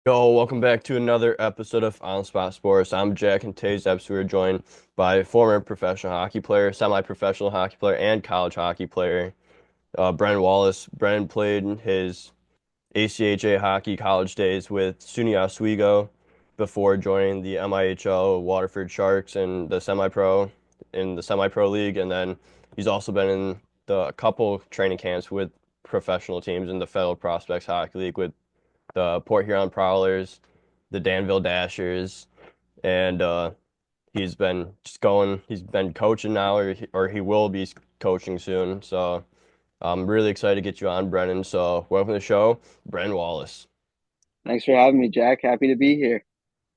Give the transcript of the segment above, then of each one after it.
Yo, welcome back to another episode of On Spot Sports. I'm Jack, and today's episode we're joined by former professional hockey player, semi-professional hockey player, and college hockey player, Brennan Wallace. Brennan played his ACHA hockey college days with SUNY Oswego before joining the MIHL Waterford Sharks in the semi-pro league, and then he's also been in the couple training camps with professional teams in the Federal Prospects Hockey League with the Port Huron Prowlers, the Danville Dashers, and he's been coaching now, or he will be coaching soon. So I'm really excited to get you on, Brennan. So welcome to the show, Brennan Wallace. Thanks for having me, Jack. Happy to be here.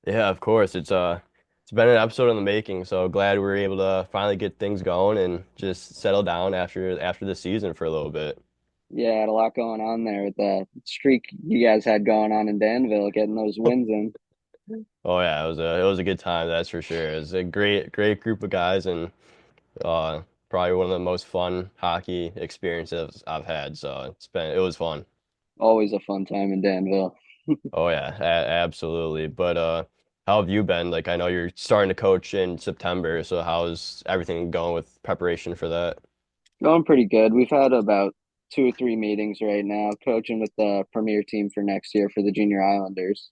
Yeah, of course. It's been an episode in the making, so glad we were able to finally get things going and just settle down after the season for a little bit. Yeah, had a lot going on there with the streak you guys had going on in Danville, getting those wins in. Oh yeah, it was a good time, that's for sure. It was a great group of guys, and probably one of the most fun hockey experiences I've had. So it was fun. Always a fun time in Danville. Oh yeah, absolutely. But how have you been? Like I know you're starting to coach in September, so how's everything going with preparation for that? Going pretty good. We've had about two or three meetings right now, coaching with the premier team for next year for the Junior Islanders.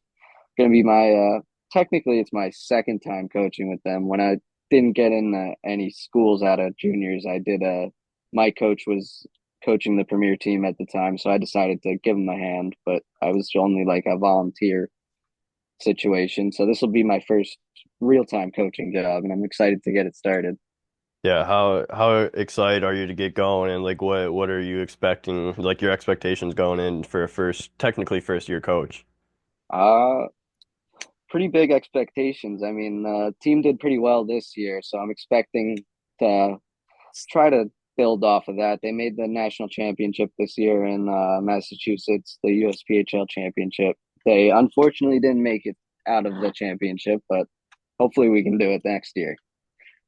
Gonna be my technically it's my second time coaching with them. When I didn't get in any schools out of juniors, I did my coach was coaching the premier team at the time, so I decided to give him a hand, but I was only like a volunteer situation. So this will be my first real time coaching job, and I'm excited to get it started. Yeah, how excited are you to get going, and like what are you expecting, like your expectations going in for a first year coach? Uh Pretty big expectations. I mean, the team did pretty well this year, so I'm expecting to try to build off of that. They made the national championship this year in Massachusetts, the USPHL championship. They unfortunately didn't make it out of the championship, but hopefully we can do it next year.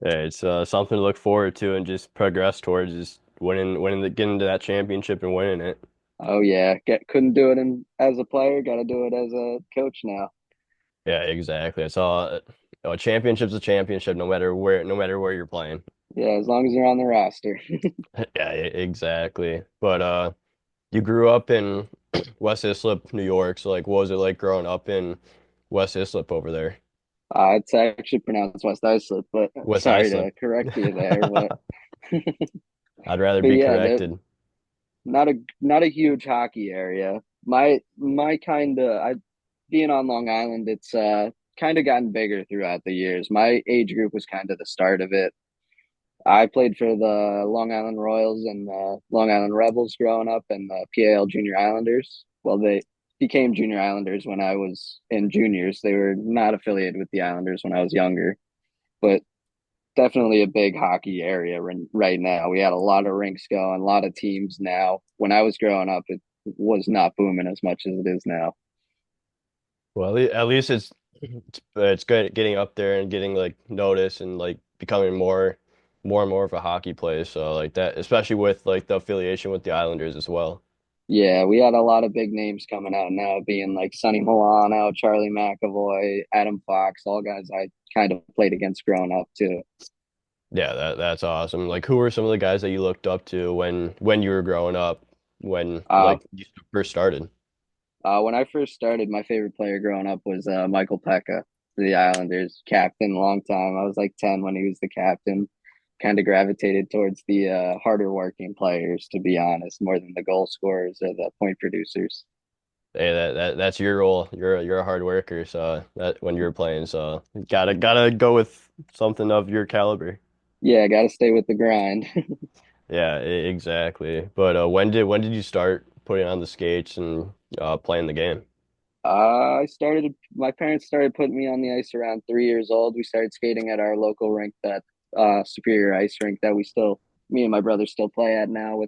Yeah, it's something to look forward to and just progress towards just getting to that championship and winning it. Oh yeah, couldn't do it as a player, got to do it as a coach now. Yeah, exactly. It's all a championship's a championship, no matter where you're playing. Yeah, as long as you're on the roster. Yeah, exactly. But you grew up in West Islip, New York. So like, what was it like growing up in West Islip over there? It's actually pronounced West Islip, but West sorry Islip. to correct you there. But I'd rather but be yeah, corrected. not a huge hockey area. My kind of I being on Long Island, it's kind of gotten bigger throughout the years. My age group was kind of the start of it. I played for the Long Island Royals and the Long Island Rebels growing up, and the PAL Junior Islanders. Well, they became Junior Islanders when I was in juniors. They were not affiliated with the Islanders when I was younger, but definitely a big hockey area right now. We had a lot of rinks going, a lot of teams now. When I was growing up, it was not booming as much as it is now. Well, at least it's good getting up there and getting like noticed and like becoming more and more of a hockey place. So like that, especially with like the affiliation with the Islanders as well. Yeah, we had a lot of big names coming out now, being like Sonny Milano, Charlie McAvoy, Adam Fox, all guys I kind of played against growing up too. Yeah, that's awesome. Like, who were some of the guys that you looked up to when you were growing up, when Uh, like you first started? when I first started, my favorite player growing up was Michael Pekka for the Islanders, captain, long time. I was like 10 when he was the captain. Kind of gravitated towards the harder working players, to be honest, more than the goal scorers or the point producers. Hey, that's your role. You're a hard worker, so that when you're playing, so gotta go with something of your caliber. Yeah, got to stay with the grind. Yeah, exactly. But when did you start putting on the skates and playing the game? My parents started putting me on the ice around 3 years old. We started skating at our local rink, that Superior Ice Rink that me and my brother still play at now. We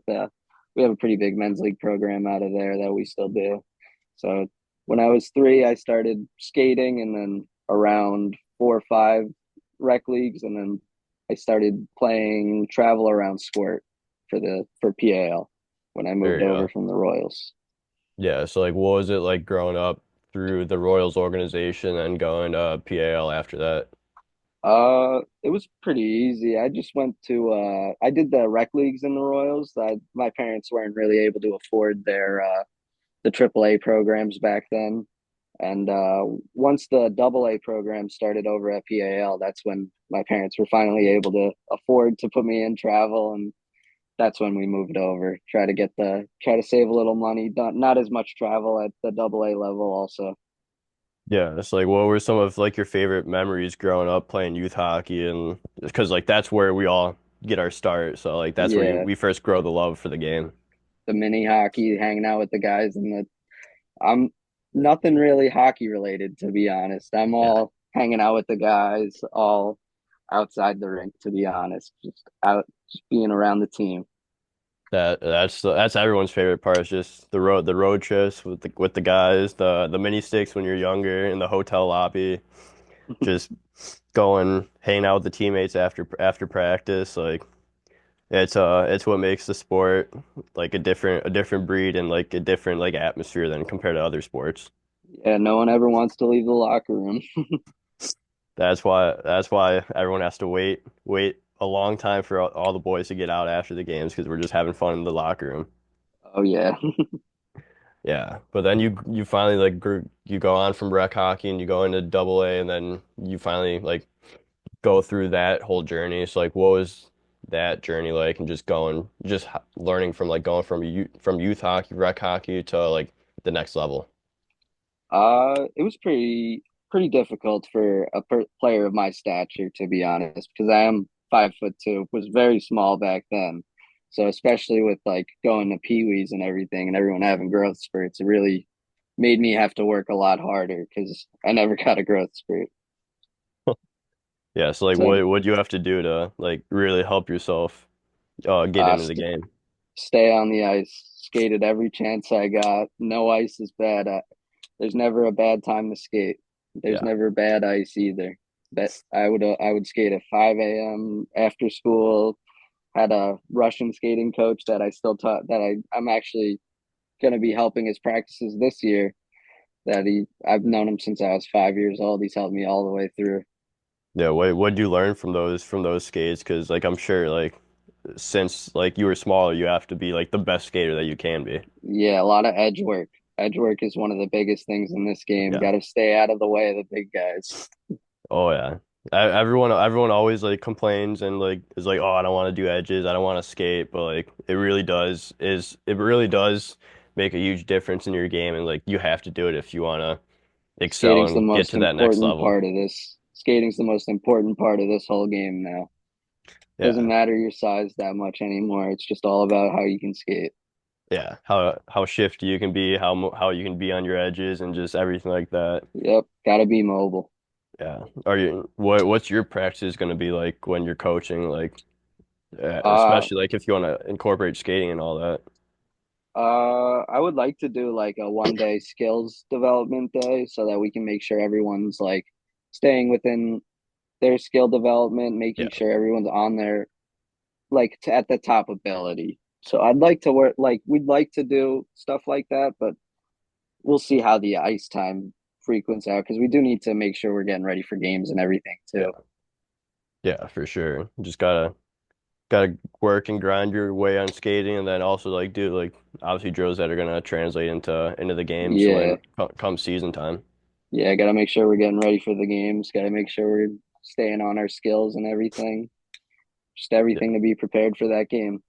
have a pretty big men's league program out of there that we still do. So when I was three, I started skating, and then around 4 or 5 rec leagues, and then I started playing travel around squirt for PAL when I There moved you over go. from the Royals. Yeah, so like what was it like growing up? through the Royals organization and going to PAL after that? It was pretty easy. I just went to I did the rec leagues in the Royals. My parents weren't really able to afford their the AAA programs back then. And once the AA program started over at PAL, that's when my parents were finally able to afford to put me in travel, and that's when we moved over. Try to save a little money. Not as much travel at the AA level also. Yeah, it's like what were some of like your favorite memories growing up playing youth hockey and because like that's where we all get our start. So like that's where Yeah, we first grow the love for the game. the mini hockey, hanging out with the guys, and the I'm nothing really hockey related, to be honest. I'm Yeah. all hanging out with the guys, all outside the rink, to be honest. Just being around the team. That's everyone's favorite part. Is just the road trips with the guys, the mini sticks when you're younger in the hotel lobby, just going hanging out with the teammates after practice. Like it's what makes the sport like a different breed and like a different like atmosphere than compared to other sports. Yeah, no one ever wants to leave the locker room. That's why everyone has to wait a long time for all the boys to get out after the games because we're just having fun in the locker room. Oh yeah. Yeah, but then you finally like you go on from rec hockey and you go into double A and then you finally like go through that whole journey. So like what was that journey like and learning from like going from youth hockey, rec hockey to like the next level. It was pretty difficult for a player of my stature, to be honest, because I am 5'2", was very small back then. So especially with like going to peewees and everything, and everyone having growth spurts, it really made me have to work a lot harder because I never got a growth spurt. Yeah, so like So what do you have to do to like really help yourself get into the st game? stay on the ice, skated every chance I got. No ice is bad. There's never a bad time to skate. There's Yeah. never bad ice either. That I would skate at 5 a.m. after school. Had a Russian skating coach that I still taught that I'm actually gonna be helping his practices this year. I've known him since I was 5 years old. He's helped me all the way through. Yeah, what did you learn from those skates? Because like I'm sure like since like you were smaller, you have to be like the best skater that you can be. Yeah, a lot of edge work. Edge work is one of the biggest things in this game. Yeah. Got to stay out of the way of the big guys. Oh yeah. Everyone always like complains and like is like, oh, I don't want to do edges, I don't want to skate, but like it really does make a huge difference in your game and like you have to do it if you want to excel Skating's the and get most to that next important level. part of this. Skating's the most important part of this whole game now. Doesn't Yeah. matter your size that much anymore. It's just all about how you can skate. Yeah. How shifty you can be, how you can be on your edges and just everything like that. Yep, gotta be mobile. Yeah. What's your practice going to be like when you're coaching like Uh, especially like if you want to incorporate skating and all that. I would like to do like a 1 day skills development day so that we can make sure everyone's like staying within their skill development, Yeah. making sure everyone's on their at the top ability. So I'd like to work like we'd like to do stuff like that, but we'll see how the ice time frequents out because we do need to make sure we're getting ready for games and everything too. Yeah. Yeah, for sure. Just gotta work and grind your way on skating and then also like do like obviously drills that are gonna translate into the games Yeah, when come season time. yeah, got to make sure we're getting ready for the games. Got to make sure we're staying on our skills and everything. Just Yeah. everything to be prepared for that game.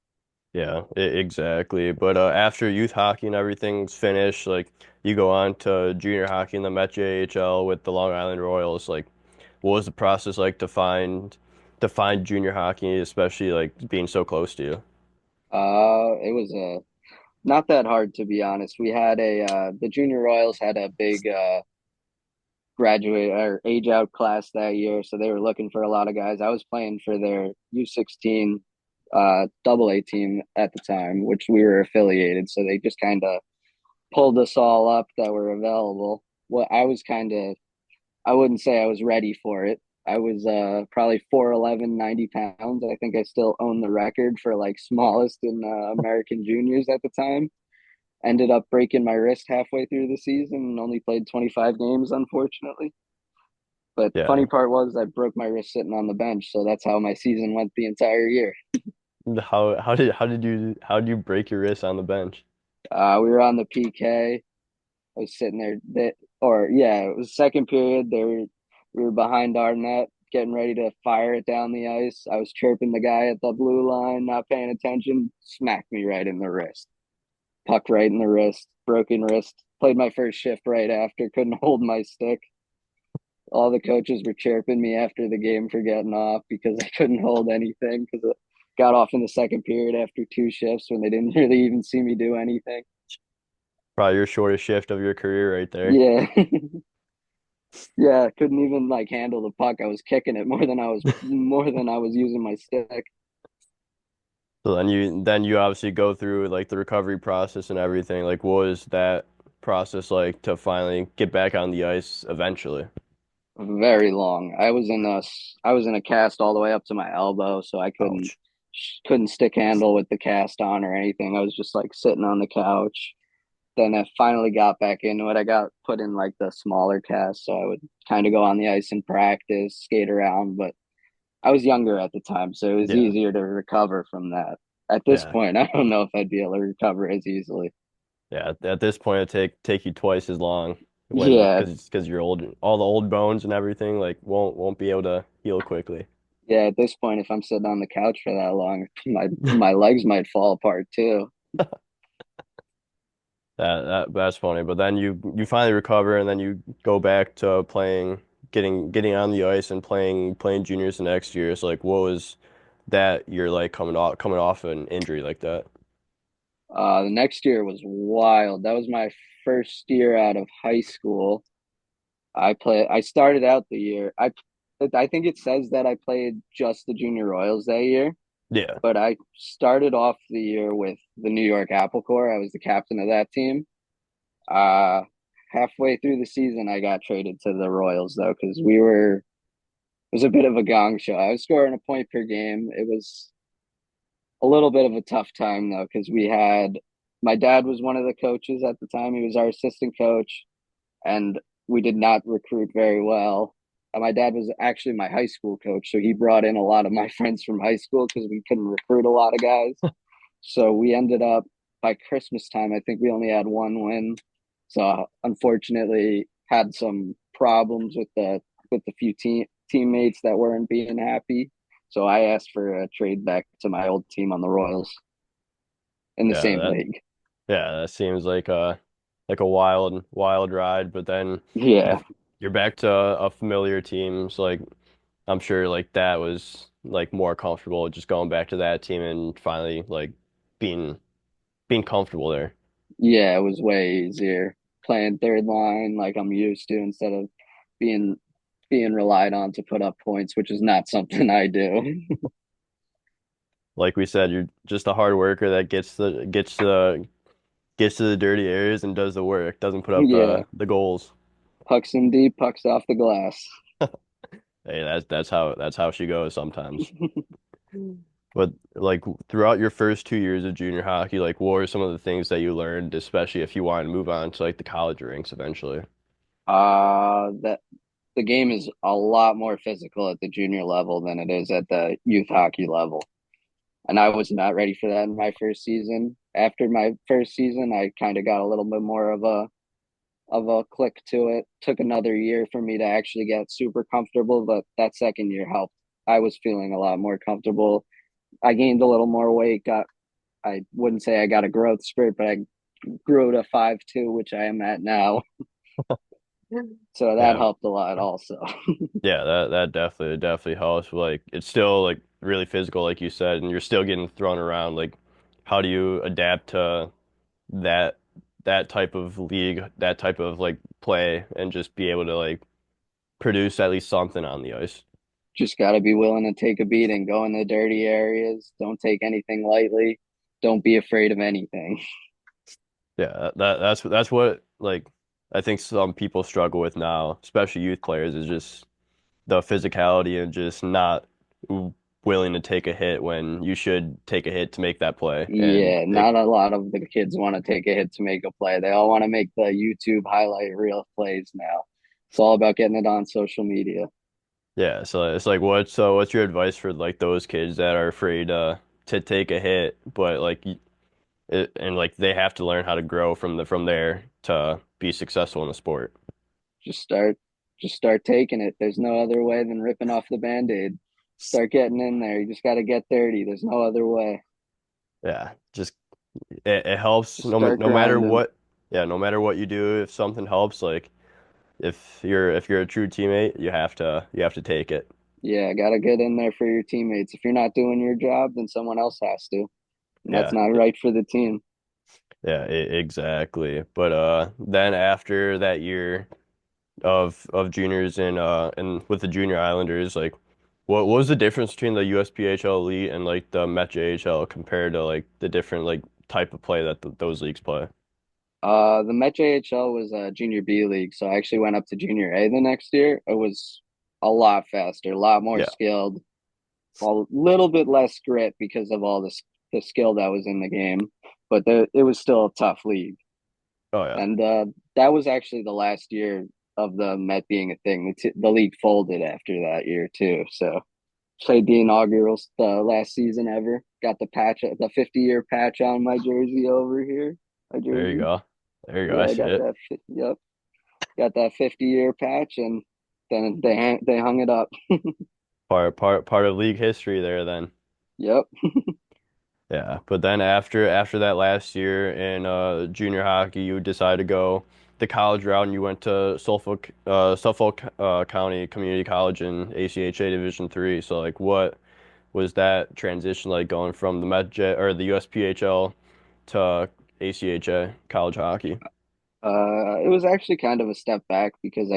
Yeah, exactly. But after youth hockey and everything's finished, like you go on to junior hockey in the MIHL with the Long Island Royals. Like, what was the process like to find junior hockey, especially like being so close to you? It was not that hard to be honest. We had a the junior royals had a big graduate or age out class that year, so they were looking for a lot of guys. I was playing for their U16 double A team at the time, which we were affiliated, so they just kind of pulled us all up that were available. Well, I wouldn't say I was ready for it. I was probably 4'11", 90 pounds. I think I still own the record for like smallest in American juniors at the time. Ended up breaking my wrist halfway through the season and only played 25 games, unfortunately. But Yeah. funny part was I broke my wrist sitting on the bench, so that's how my season went the entire year. How did you break your wrist on the bench? We were on the PK. I was sitting there, or yeah, it was second period. We were behind our net, getting ready to fire it down the ice. I was chirping the guy at the blue line, not paying attention, smacked me right in the wrist. Puck right in the wrist, broken wrist. Played my first shift right after, couldn't hold my stick. All the coaches were chirping me after the game for getting off because I couldn't hold anything because I got off in the second period after two shifts when they didn't really even see me do anything. Probably your shortest shift of your career right there. Yeah. Yeah, couldn't even like handle the puck. I was kicking it more than I was using my stick. So then you obviously go through like the recovery process and everything. Like what was that process like to finally get back on the ice eventually? Very long. I was in a cast all the way up to my elbow, so I couldn't Ouch. couldn't stick handle with the cast on or anything. I was just like sitting on the couch. Then I finally got back into it. I got put in like the smaller cast, so I would kind of go on the ice and practice, skate around, but I was younger at the time, so it was Yeah. easier to recover from that. At this Yeah. point, I don't know if I'd be able to recover as easily. Yeah. At this point it take you twice as long when Yeah, because you're old, all the old bones and everything like won't be able to heal quickly. yeah. At this point, if I'm sitting on the couch for that long, my legs might fall apart too. That's funny. But then you finally recover and then you go back to playing, getting on the ice and playing juniors the next year. So like what was that you're like coming off an injury like that? The next year was wild. That was my first year out of high school. I started out the year. I think it says that I played just the junior Royals that year, Yeah. but I started off the year with the New York Apple Corps. I was the captain of that team. Uh, Halfway through the season, I got traded to the Royals though, because it was a bit of a gong show. I was scoring a point per game. It was a little bit of a tough time though, because my dad was one of the coaches at the time. He was our assistant coach, and we did not recruit very well. My dad was actually my high school coach, so he brought in a lot of my friends from high school because we couldn't recruit a lot of guys. So we ended up by Christmas time, I think we only had one win. So unfortunately, had some problems with the few teammates that weren't being happy. So I asked for a trade back to my old team on the Royals in the Yeah, same that league. yeah, that seems like a wild ride, but then you Yeah, you're back to a familiar team. So like I'm sure like that was like more comfortable just going back to that team and finally like being being comfortable there. yeah, it was way easier playing third line like I'm used to instead of being being relied on to put up points, which is not something I do. Like we said, you're just a hard worker that gets to the dirty areas and does the work, doesn't put up Yeah, the goals. pucks in deep, pucks off the glass. Hey, that's how she goes sometimes. But like throughout your first 2 years of junior hockey, like what were some of the things that you learned, especially if you wanted to move on to like the college ranks eventually? That the game is a lot more physical at the junior level than it is at the youth hockey level. And I was not ready for that in my first season. After my first season, I kind of got a little bit more of a click to it. Took another year for me to actually get super comfortable, but that second year helped. I was feeling a lot more comfortable. I gained a little more weight. Got I wouldn't say I got a growth spurt, but I grew to 5'2", which I am at now. So that Yeah, helped a lot also. yeah, that definitely helps. Like it's still like really physical, like you said, and you're still getting thrown around. Like, how do you adapt to that that type of league, that type of like play, and just be able to like produce at least something on the ice? Just got to be willing to take a beating, go in the dirty areas. Don't take anything lightly. Don't be afraid of anything. Yeah, that's what like I think some people struggle with now, especially youth players, is just the physicality and just not willing to take a hit when you should take a hit to make that play. And Yeah, not a lot of the kids want to take a hit to make a play. They all want to make the YouTube highlight reel plays now. It's all about getting it on social media. yeah, so it's like what's your advice for like those kids that are afraid to take a hit, but like and like they have to learn how to grow from there to be successful in the sport. Just start just start taking it. There's no other way than ripping off the band-aid. Start getting in there. You just got to get dirty. There's no other way. Yeah, just it helps Just start no matter grinding. what. Yeah, no matter what you do, if something helps, like if you're a true teammate, you have to take it. Yeah, got to get in there for your teammates. If you're not doing your job, then someone else has to. And that's Yeah, not right for the team. yeah, exactly. But then after that year of juniors and with the junior Islanders, like what was the difference between the USPHL Elite and like the MIHL compared to like the different like type of play that those leagues play? The MIHL was a junior B league, so I actually went up to junior A the next year. It was a lot faster, a lot more Yeah. skilled, a little bit less grit because of all the skill that was in the game, but it was still a tough league. Oh yeah. And that was actually the last year of the Met being a thing. The league folded after that year too. So played the inaugural last season ever. Got the patch, the 50-year patch on my jersey over here. My There you jersey. go. There you go. I Yeah, I see got it. that. Yep, got that 50-year patch, and then they hung it up. Part of league history there then. Yep. Yeah, but then after that last year in junior hockey, you decided to go the college route and you went to Suffolk County Community College in ACHA Division Three. So like what was that transition like going from the MetJ or the USPHL to ACHA college hockey? It was actually kind of a step back because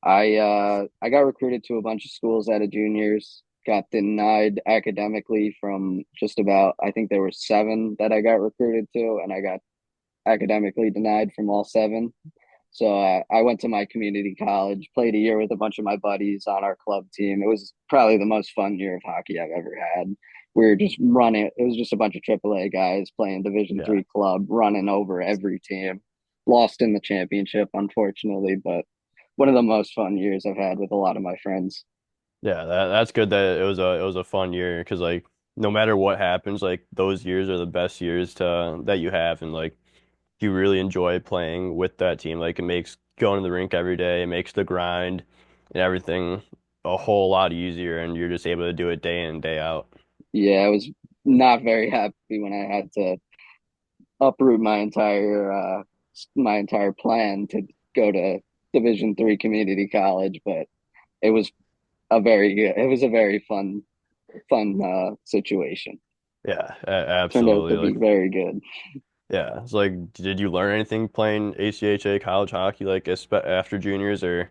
I got recruited to a bunch of schools out of juniors. Got denied academically from just about, I think there were seven that I got recruited to, and I got academically denied from all seven. So I went to my community college, played a year with a bunch of my buddies on our club team. It was probably the most fun year of hockey I've ever had. We were just running. It was just a bunch of AAA guys playing Division Yeah. three club, running over every team. Lost in the championship, unfortunately, but one of the most fun years I've had with a lot of my friends. Yeah, that's good that it was a fun year because like no matter what happens, like those years are the best years to that you have and like you really enjoy playing with that team. Like it makes going to the rink every day, it makes the grind and everything a whole lot easier, and you're just able to do it day in and day out. Yeah, I was not very happy when I had to uproot my entire plan to go to Division three community college, but it was it was a very fun situation. Yeah, Turned out absolutely. to be Like, very good. yeah, it's like, did you learn anything playing ACHA college hockey like after juniors, or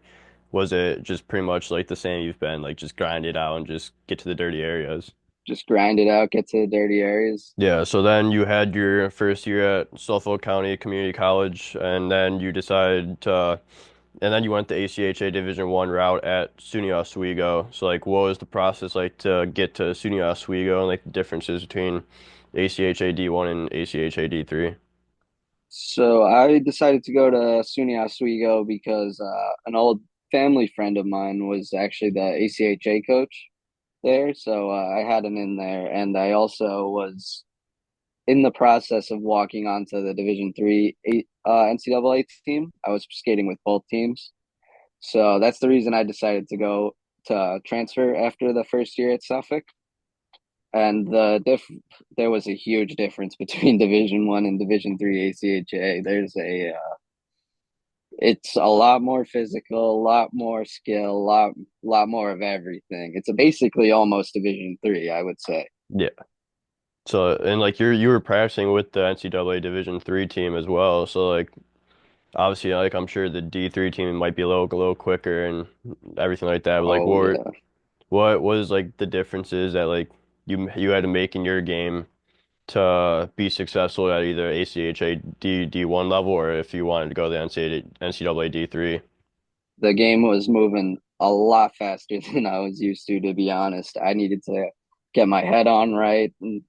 was it just pretty much like the same you've been, like just grind it out and just get to the dirty areas? Just grind it out, get to the dirty areas. Yeah, so then you had your first year at Suffolk County Community College, and then you decided to, and then you went the ACHA Division One route at SUNY Oswego. So like, what was the process like to get to SUNY Oswego and like the differences between ACHA D1 and ACHA D3? So I decided to go to SUNY Oswego because an old family friend of mine was actually the ACHA coach there. So I had him in there, and I also was in the process of walking onto the Division three NCAA team. I was skating with both teams, so that's the reason I decided to go to transfer after the first year at Suffolk. And there was a huge difference between Division One and Division three ACHA. It's a lot more physical, a lot more skill, lot more of everything. It's basically almost Division three, I would say. Yeah. So and like you were practicing with the NCAA Division Three team as well. So like obviously like I'm sure the D3 team might be a little quicker and everything like that. But like Oh yeah. what was like the differences that like you had to make in your game to be successful at either ACHA D1 level or if you wanted to go to the NCAA D3? The game was moving a lot faster than I was used to be honest. I needed to get my head on right. And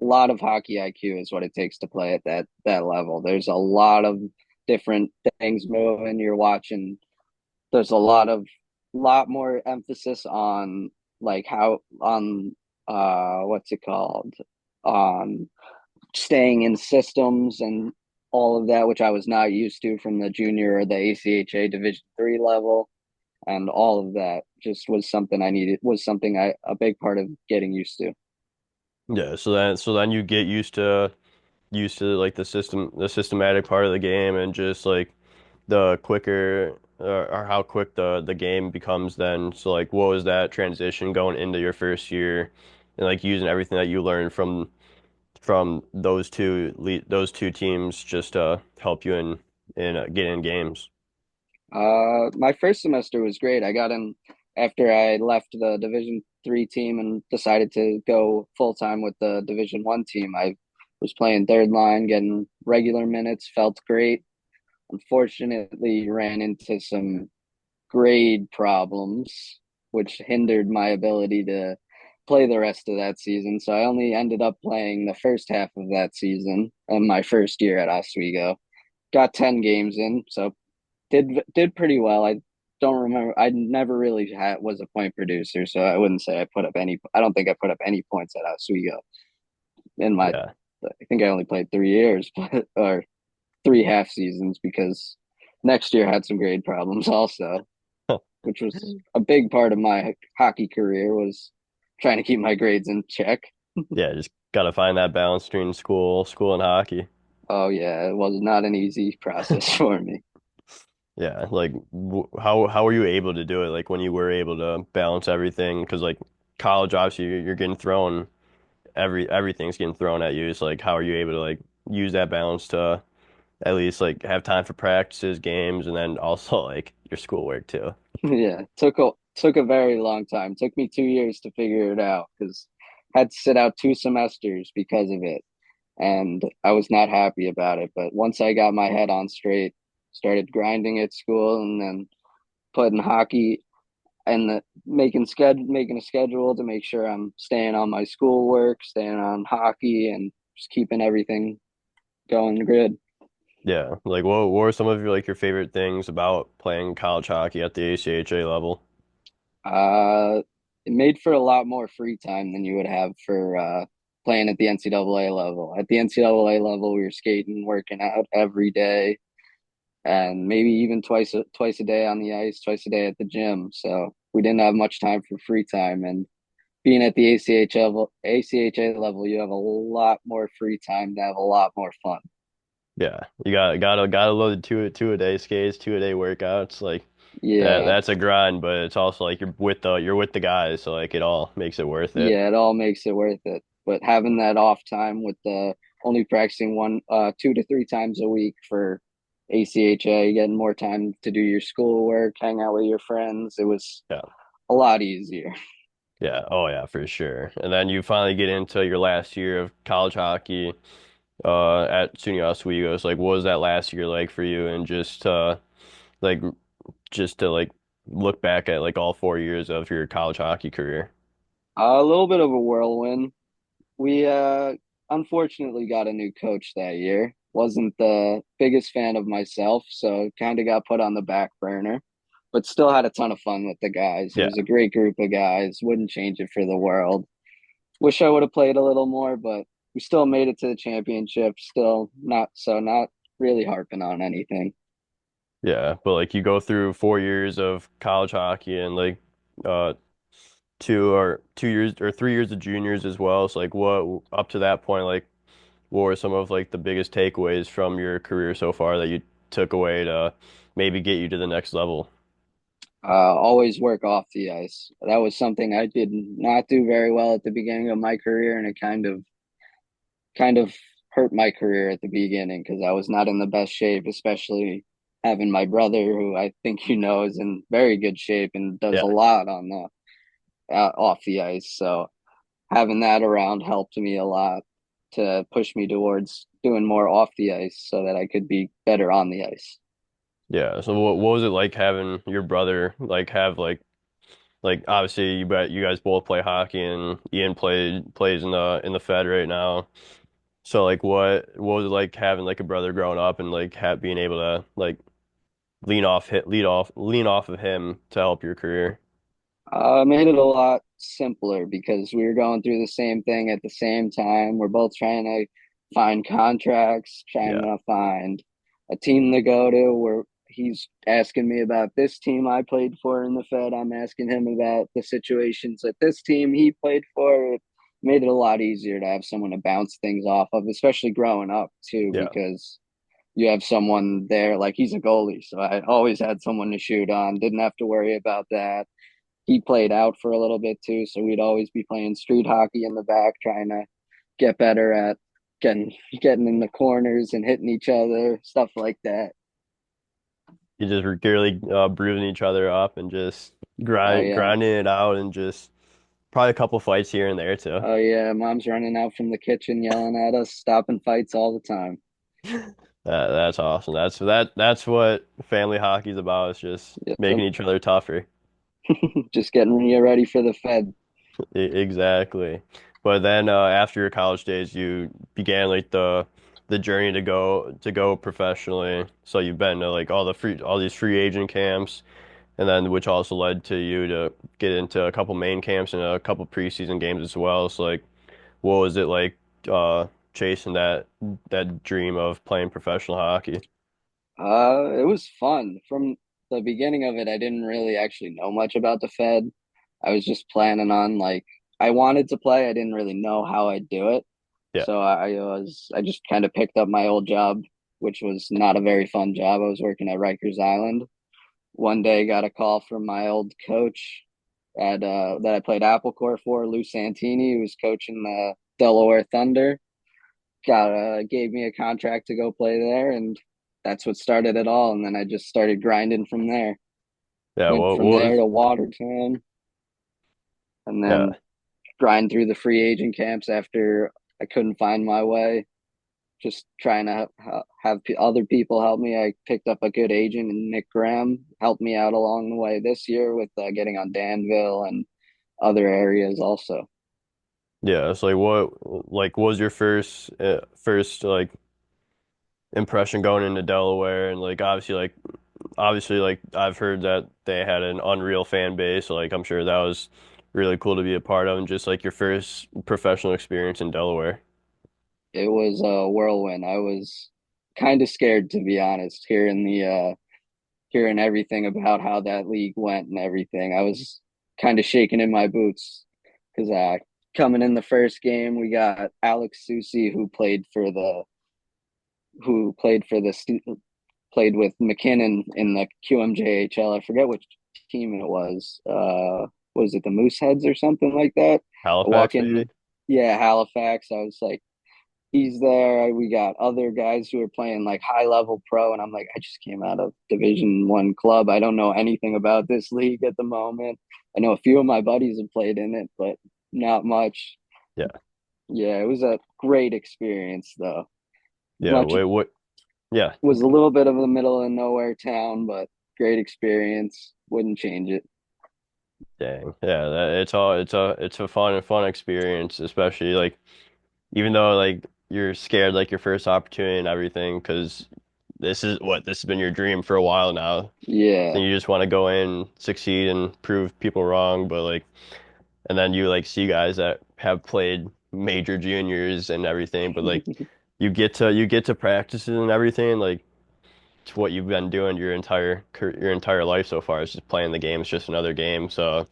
a lot of hockey IQ is what it takes to play at that level. There's a lot of different things moving. You're watching. There's a lot more emphasis on like how on what's it called on staying in systems and all of that, which I was not used to from the junior or the ACHA Division 3 level, and all of that just was something I needed was something I a big part of getting used to. Yeah, so then you get used to like the systematic part of the game and just like the quicker or how quick the game becomes then. So like what was that transition going into your first year and like using everything that you learned from those two teams just to help you in getting in games. My first semester was great. I got in after I left the Division 3 team and decided to go full time with the Division 1 team. I was playing third line, getting regular minutes, felt great. Unfortunately, ran into some grade problems, which hindered my ability to play the rest of that season. So I only ended up playing the first half of that season in my first year at Oswego. Got 10 games in, so did pretty well. I don't remember. I never really was a point producer, so I wouldn't say I put up any. I don't think I put up any points at Oswego in my. Yeah. I think I only played 3 years, but or three half seasons because next year had some grade problems also, which was a big part of my hockey career was trying to keep my grades in check. Yeah, just gotta find that balance between school and hockey. Oh yeah, it was not an easy process for me. Yeah, like how were you able to do it? Like when you were able to balance everything, because like college, obviously you're getting thrown everything's getting thrown at you. So like how are you able to like use that balance to at least like have time for practices, games, and then also like your schoolwork too? Yeah, took a very long time. Took me 2 years to figure it out because had to sit out 2 semesters because of it, and I was not happy about it. But once I got my head on straight, started grinding at school, and then putting hockey and making a schedule to make sure I'm staying on my schoolwork, staying on hockey, and just keeping everything going good. Yeah, like what were some of your favorite things about playing college hockey at the ACHA level? Uh, it made for a lot more free time than you would have for playing at the NCAA level. At the NCAA level, we were skating, working out every day, and maybe even twice a day on the ice, twice a day at the gym. So we didn't have much time for free time. And being at the ACHA level, you have a lot more free time to have a lot more fun. Yeah, you gotta load the two a day skates, 2 a day workouts. Like Yeah, that's a grind, but it's also like you're with the guys, so like it all makes it worth it. yeah, it all makes it worth it. But having that off time with the only practicing 2 to 3 times a week for ACHA, getting more time to do your schoolwork, hang out with your friends, it was Yeah. a lot easier. Yeah. Oh yeah, for sure. And then you finally get into your last year of college hockey at SUNY Oswego. So like what was that last year like for you and like just to like look back at like all 4 years of your college hockey career? A little bit of a whirlwind. We unfortunately got a new coach that year. Wasn't the biggest fan of myself, so kind of got put on the back burner, but still had a ton of fun with the guys. It Yeah. was a great group of guys. Wouldn't change it for the world. Wish I would have played a little more, but we still made it to the championship. Still not really harping on anything. Yeah, but like you go through 4 years of college hockey and like uh 2 years or 3 years of juniors as well. So like what up to that point, like what were some of like the biggest takeaways from your career so far that you took away to maybe get you to the next level? Always work off the ice. That was something I did not do very well at the beginning of my career, and it kind of hurt my career at the beginning because I was not in the best shape, especially having my brother, who I think you know is in very good shape and does a Yeah. lot on the off the ice. So having that around helped me a lot to push me towards doing more off the ice so that I could be better on the ice. Yeah. So what was it like having your brother like have like obviously you guys both play hockey and Ian plays in the Fed right now. So like what was it like having like a brother growing up and like being able to like lean off of him to help your career? Made it a lot simpler because we were going through the same thing at the same time. We're both trying to find contracts, trying Yeah. to find a team to go to. Where he's asking me about this team I played for in the Fed. I'm asking him about the situations at this team he played for. It made it a lot easier to have someone to bounce things off of, especially growing up too, Yeah. because you have someone there. Like he's a goalie, so I always had someone to shoot on. Didn't have to worry about that. He played out for a little bit too, so we'd always be playing street hockey in the back, trying to get better at getting in the corners and hitting each other, stuff like that. You just regularly bruising each other up and just Oh yeah, grinding it out and just probably a couple fights here and there too. oh yeah. Mom's running out from the kitchen yelling at us, stopping fights all the time. That's awesome. That's what family hockey's about. It's just Yep. making each other tougher. Just getting you ready for the Fed. Exactly. But then after your college days, you began like the journey to go professionally. So you've been to like all these free agent camps, and then which also led to you to get into a couple main camps and a couple preseason games as well. So like, what was it like chasing that dream of playing professional hockey? It was fun. From the beginning of it, I didn't really actually know much about the Fed. I was just planning on like I wanted to play. I didn't really know how I'd do it. Yeah. So I just kind of picked up my old job, which was not a very fun job. I was working at Rikers Island. One day got a call from my old coach at that I played Apple Core for, Lou Santini, who was coaching the Delaware Thunder. Got gave me a contract to go play there, and that's what started it all. And then I just started grinding from there. Yeah. Went from What there was to Watertown, and yeah. then grind through the free agent camps after I couldn't find my way. Just trying to have other people help me. I picked up a good agent, and Nick Graham helped me out along the way this year with getting on Danville and other areas also. Yeah. It's like what was your first like impression going into Delaware and like obviously like I've heard that they had an unreal fan base, so like I'm sure that was really cool to be a part of and just like your first professional experience in Delaware. It was a whirlwind. I was kind of scared, to be honest, hearing everything about how that league went and everything. I was kind of shaking in my boots because coming in the first game, we got Alex Susi, who played with McKinnon in the QMJHL. I forget which team it was it the Mooseheads or something like that? I walk Halifax in, maybe? yeah, Halifax. I was like, he's there. We got other guys who are playing like high level pro, and I'm like, I just came out of Division 1 club. I don't know anything about this league at the moment. I know a few of my buddies have played in it, but not much. Yeah. Yeah, it was a great experience though. Yeah, Much wait, what? Yeah. was a little bit of a middle of nowhere town, but great experience. Wouldn't change it. Dang. Yeah, it's a fun experience, especially like even though like you're scared like your first opportunity and everything because this has been your dream for a while now. Yeah. And you just want to go in, succeed, and prove people wrong. But like, and then you like see guys that have played major juniors and everything. But like, you get to practices and everything. Like, it's what you've been doing your entire life so far. It's just playing the game. It's just another game. So,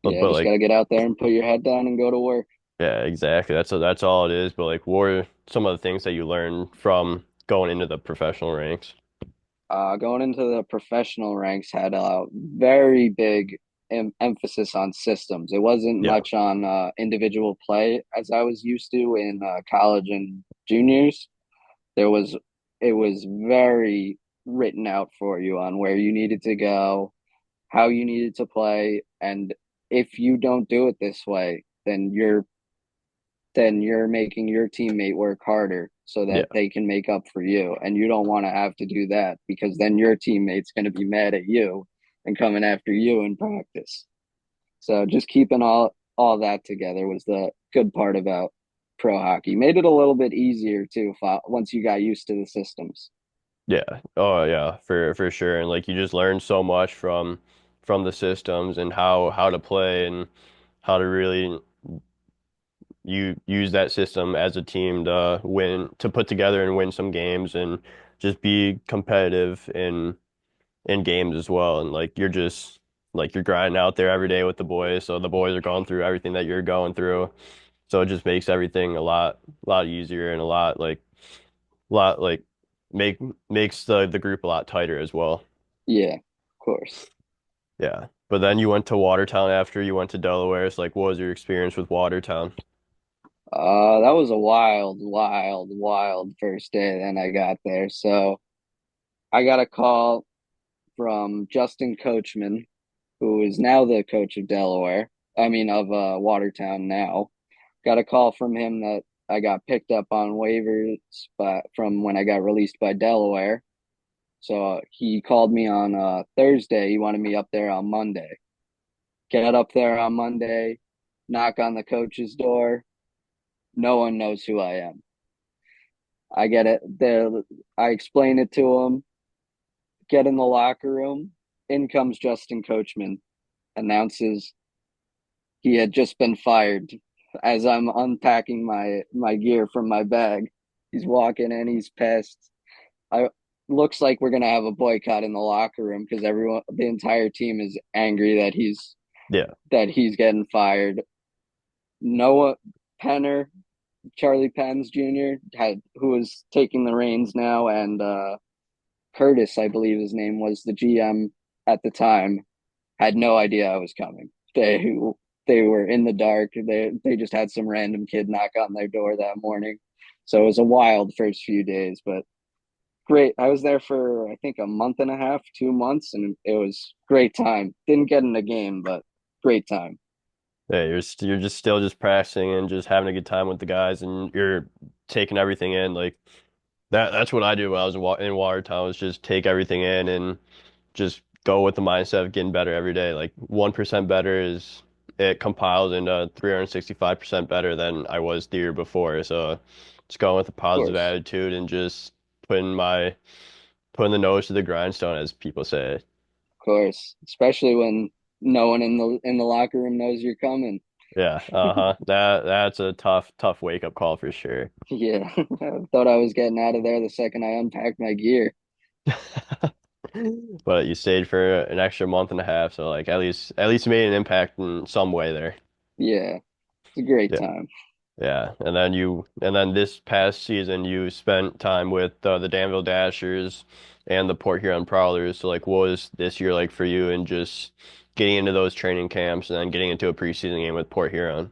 Yeah, but just like, got to get out there and put your head down and go to work. yeah, exactly. That's all it is. But like, what are some of the things that you learned from going into the professional ranks? Going into the professional ranks had a very big emphasis on systems. It wasn't Yeah, much on individual play as I was used to in college and juniors. There was it was very written out for you on where you needed to go, how you needed to play, and if you don't do it this way, then you're making your teammate work harder. so that Yeah. they can make up for you. And you don't want to have to do that because then your teammate's going to be mad at you and coming after you in practice. So just keeping all that together was the good part about pro hockey. Made it a little bit easier too once you got used to the systems. Yeah. Oh yeah, for sure. And like you just learn so much from the systems and how to play and how to really you use that system as a team to win, to put together and win some games and just be competitive in games as well. And like you're just like you're grinding out there every day with the boys, so the boys are going through everything that you're going through. So it just makes everything a lot easier and a lot like make makes the group a lot tighter as well. Yeah, of course. Yeah. But then you went to Watertown after you went to Delaware. So like what was your experience with Watertown? That was a wild, wild, wild first day. Then I got there. So I got a call from Justin Coachman, who is now the coach of Delaware. I mean, of Watertown now. Got a call from him that I got picked up on waivers from when I got released by Delaware. So he called me on Thursday. He wanted me up there on Monday. Get up there on Monday, knock on the coach's door. No one knows who I am. I get it there. I explain it to him. Get in the locker room. In comes Justin Coachman. Announces he had just been fired. As I'm unpacking my gear from my bag, he's walking in. He's pissed. I looks like we're gonna have a boycott in the locker room because the entire team is angry Yeah. that he's getting fired. Noah Penner, Charlie Pens Jr. Who is taking the reins now, and Curtis, I believe his name was the GM at the time, had no idea I was coming. They were in the dark. They just had some random kid knock on their door that morning. So it was a wild first few days, but great. I was there for I think a month and a half, 2 months, and it was great time. Didn't get in a game, but great time. Yeah, you're just still just practicing and just having a good time with the guys and you're taking everything in like that's what I do when I was in Watertown was just take everything in and just go with the mindset of getting better every day. Like 1% better is it compiles into 365% better than I was the year before. So just going with a Of positive course, attitude and just putting the nose to the grindstone, as people say. of course. Especially when no one in the locker room knows you're coming. Yeah, uh-huh. That's a tough wake up call for sure. Yeah, I thought I was getting out of there the second I unpacked my gear. But you stayed for an extra month and a half, so like at least you made an impact in some way there. Yeah, it's a great Yeah. time. Yeah, and then this past season you spent time with the Danville Dashers and the Port Huron Prowlers. So like, what was this year like for you and just getting into those training camps and then getting into a preseason game with Port Huron?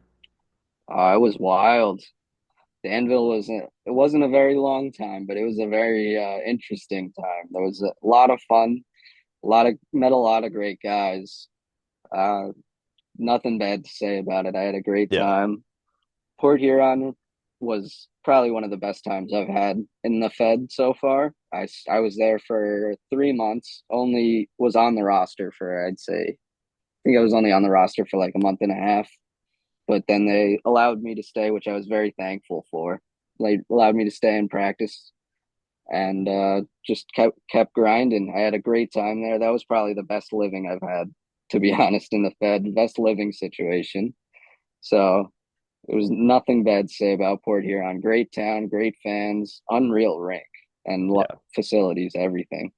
It was wild. Danville it wasn't a very long time, but it was a very interesting time. There was a lot of fun, met a lot of great guys. Uh, Nothing bad to say about it. I had a great Yeah, time. Port Huron was probably one of the best times I've had in the Fed so far. I was there for 3 months. Only was on the roster for I'd say I think I was only on the roster for like a month and a half. But then they allowed me to stay, which I was very thankful for. They allowed me to stay and practice, and just kept grinding. I had a great time there. That was probably the best living I've had, to be honest, in the Fed. Best living situation. So it was nothing bad to say about Port Huron. Great town, great fans, unreal rink and yeah, facilities, everything.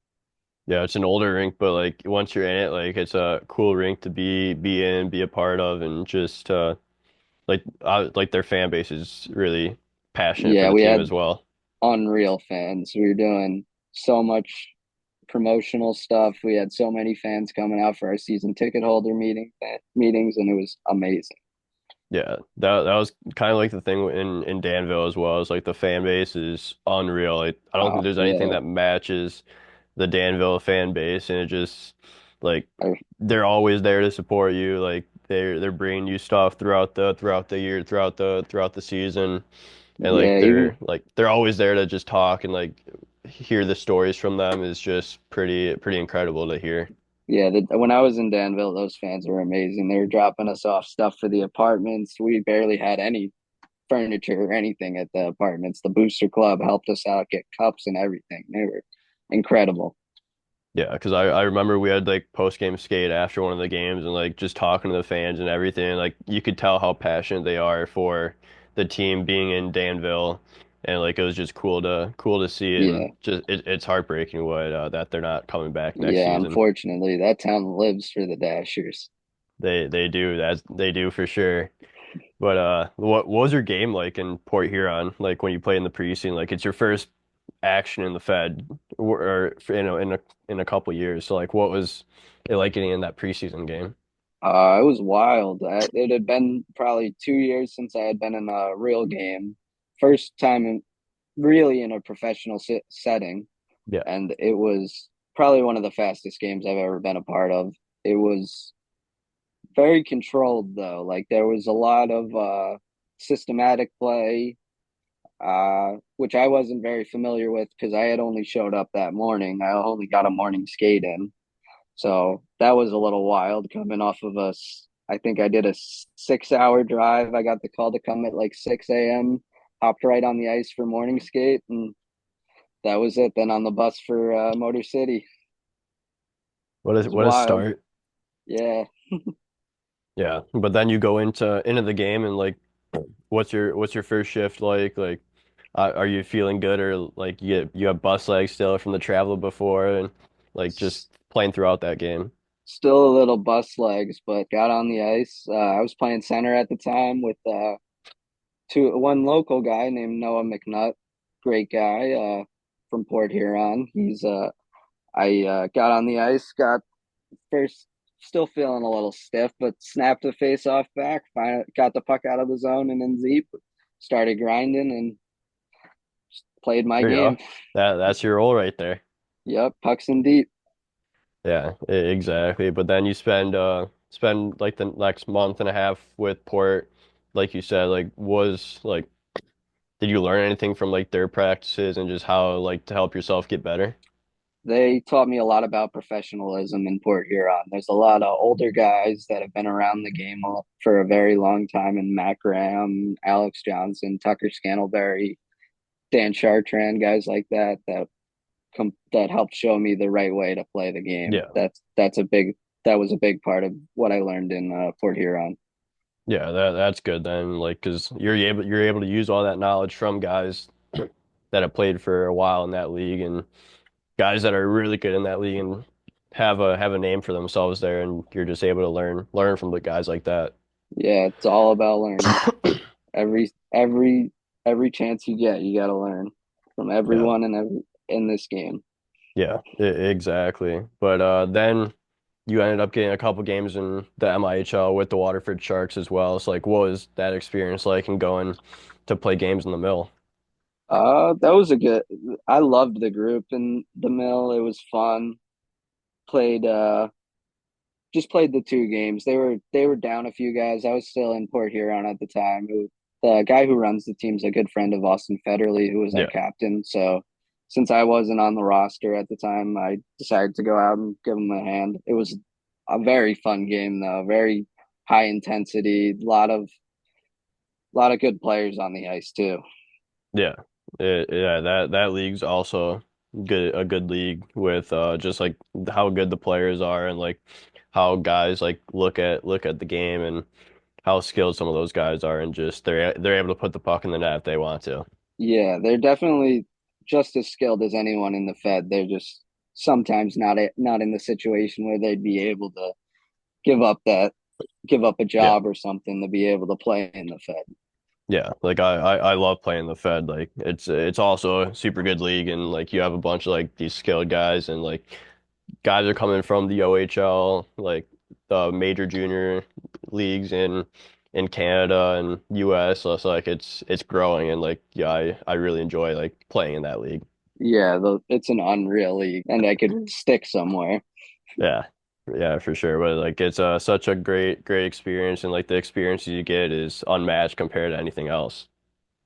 yeah. It's an older rink, but like once you're in it, like it's a cool rink to be in, be a part of, and just like their fan base is really passionate for Yeah, the we team had as well. unreal fans. We were doing so much promotional stuff. We had so many fans coming out for our season ticket holder meetings, and it was amazing. Yeah, that was kind of like the thing in Danville as well. It's like the fan base is unreal. Like, I don't think Oh there's anything yeah, that matches the Danville fan base, and it just like I, they're always there to support you. Like they're bringing you stuff throughout the year, throughout the season. and Yeah, even like they're always there to just talk and like hear the stories from them is just pretty incredible to hear. yeah, when I was in Danville, those fans were amazing. They were dropping us off stuff for the apartments. We barely had any furniture or anything at the apartments. The Booster Club helped us out get cups and everything. They were incredible. Yeah, because I remember we had like post game skate after one of the games and like just talking to the fans and everything. Like you could tell how passionate they are for the team being in Danville, and like it was just cool to see it. And Yeah, just it's heartbreaking what that they're not coming back next yeah. season. Unfortunately, that town lives for the Dashers. They do that they do for sure. But what was your game like in Port Huron? Like when you play in the precinct, like it's your first action in the Fed, or you know in a couple years. So like, what was it like getting in that preseason game? It was wild. It had been probably 2 years since I had been in a real game. First time really in a professional setting, Yeah, and it was probably one of the fastest games I've ever been a part of. It was very controlled though. Like there was a lot of systematic play, which I wasn't very familiar with because I had only showed up that morning. I only got a morning skate in. So that was a little wild coming off of us. I think I did a 6 hour drive. I got the call to come at like 6 a.m., hopped right on the ice for morning skate, and that was it. Then on the bus for Motor City. It was what a wild. start. Yeah. Yeah, but then you go into the game and like, what's your first shift like? Like, are you feeling good or like you have bus legs still from the travel before and like just S- playing throughout that game? Still a little bus legs, but got on the ice. I was playing center at the time with one local guy named Noah McNutt. Great guy from Port Huron. He's I got on the ice, got first still feeling a little stiff, but snapped the face off back, got the puck out of the zone and then Zeep started grinding and played my There you game. go. That's your role right there. Yep, pucks in deep. Yeah, exactly. But then you spend like the next month and a half with Port, like you said, like was like did you learn anything from like their practices and just how like to help yourself get better? They taught me a lot about professionalism in Port Huron. There's a lot of older guys that have been around the game for a very long time, and Matt Graham, Alex Johnson, Tucker Scantlebury, Dan Chartrand, guys like that helped show me the right way to play the game. Yeah. That was a big part of what I learned in Port Huron. Yeah, that's good then, like, because you're able to use all that knowledge from guys that have played for a while in that league and guys that are really good in that league and have a name for themselves there, and you're just able to learn from the guys like that. Yeah, it's all about learning. Every every every chance you get, you got to learn from Yeah, everyone and every in this game. yeah, exactly. But then you ended up getting a couple games in the MIHL with the Waterford Sharks as well. So like, what was that experience like and going to play games in the mill? That was a good. I loved the group in the mill. It was fun. Played just played the 2 games. They were down a few guys. I was still in Port Huron at the time. The guy who runs the team's a good friend of Austin Federley, who was our Yeah. captain. So since I wasn't on the roster at the time, I decided to go out and give him a hand. It was a very fun game though, very high intensity, lot of good players on the ice too. Yeah, yeah, that league's also a good league with just like how good the players are and like how guys like look at the game and how skilled some of those guys are and just they're able to put the puck in the net if they want to. Yeah, they're definitely just as skilled as anyone in the Fed. They're just sometimes not in the situation where they'd be able to give up that give up a Yeah. job or something to be able to play in the Fed. Yeah, like I love playing the Fed. Like it's also a super good league and like you have a bunch of like these skilled guys and like guys are coming from the OHL, like the major junior leagues in Canada and US. So like it's growing and like yeah, I really enjoy like playing in that league. Yeah, it's an unreal league, and I could stick somewhere. Yeah. Yeah, for sure. But like it's such a great experience and like the experience you get is unmatched compared to anything else.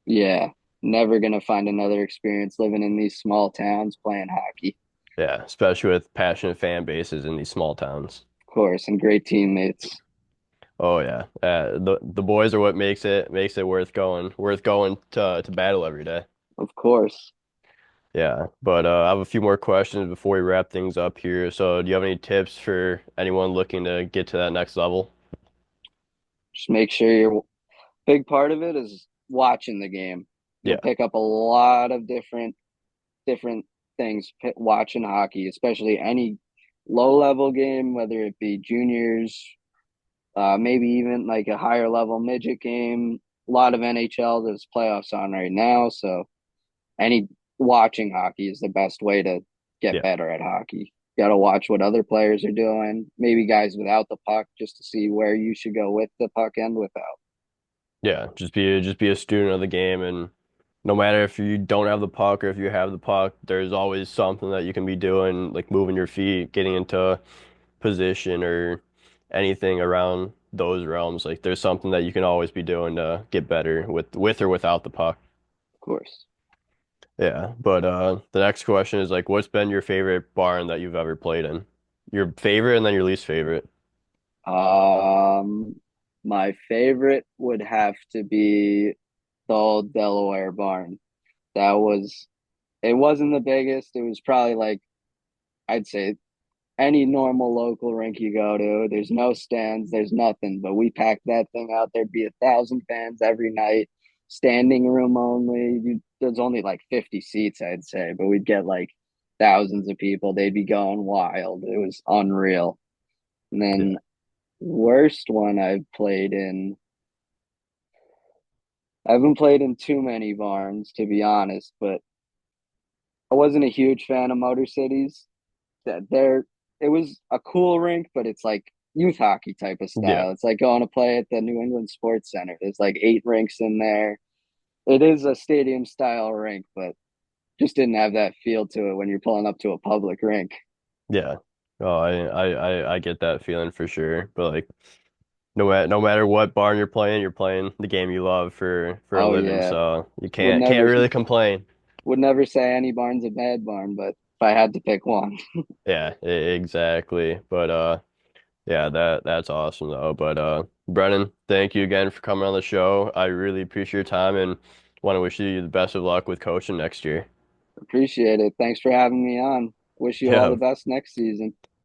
Yeah. Never gonna find another experience living in these small towns playing hockey, Yeah, especially with passionate fan bases in these small towns. of course, and great teammates, Oh yeah, the boys are what makes it worth going to battle every day. of course. Yeah, but I have a few more questions before we wrap things up here. So, do you have any tips for anyone looking to get to that next level? Just make sure you're big part of it is watching the game. You'll Yeah, pick up a lot of different things watching hockey, especially any low level game, whether it be juniors, maybe even like a higher level midget game. A lot of NHL, there's playoffs on right now, so any watching hockey is the best way to get yeah, better at hockey. You got to watch what other players are doing, maybe guys without the puck, just to see where you should go with the puck and without. yeah. Just be a student of the game, and no matter if you don't have the puck or if you have the puck, there's always something that you can be doing, like moving your feet, getting into position, or anything around those realms. Like there's something that you can always be doing to get better with or without the puck. Of course. Yeah, but the next question is like, what's been your favorite barn that you've ever played in? Your favorite and then your least favorite. Um, my favorite would have to be the old Delaware barn. That was, it wasn't the biggest. It was probably like, I'd say any normal local rink you go to, there's no stands, there's nothing, but we packed that thing out. There'd be 1,000 fans every night, standing room only. There's only like 50 seats, I'd say, but we'd get like thousands of people. They'd be going wild. It was unreal. And Yeah. then worst one I've played in, I haven't played in too many barns to be honest, but I wasn't a huge fan of Motor Cities. That there, it was a cool rink, but it's like youth hockey type of Yeah. style. It's like going to play at the New England Sports Center. There's like 8 rinks in there. It is a stadium style rink, but just didn't have that feel to it when you're pulling up to a public rink. Yeah. Oh, I get that feeling for sure. But like no matter what barn you're playing the game you love for a Oh living, yeah, so you would can't never really complain. would never say any barn's a bad barn, but if I had to pick one, Yeah, exactly. But yeah, that's awesome though. But Brennan, thank you again for coming on the show. I really appreciate your time and want to wish you the best of luck with coaching next year. appreciate it. Thanks for having me on. Wish you all Yeah, the best next season.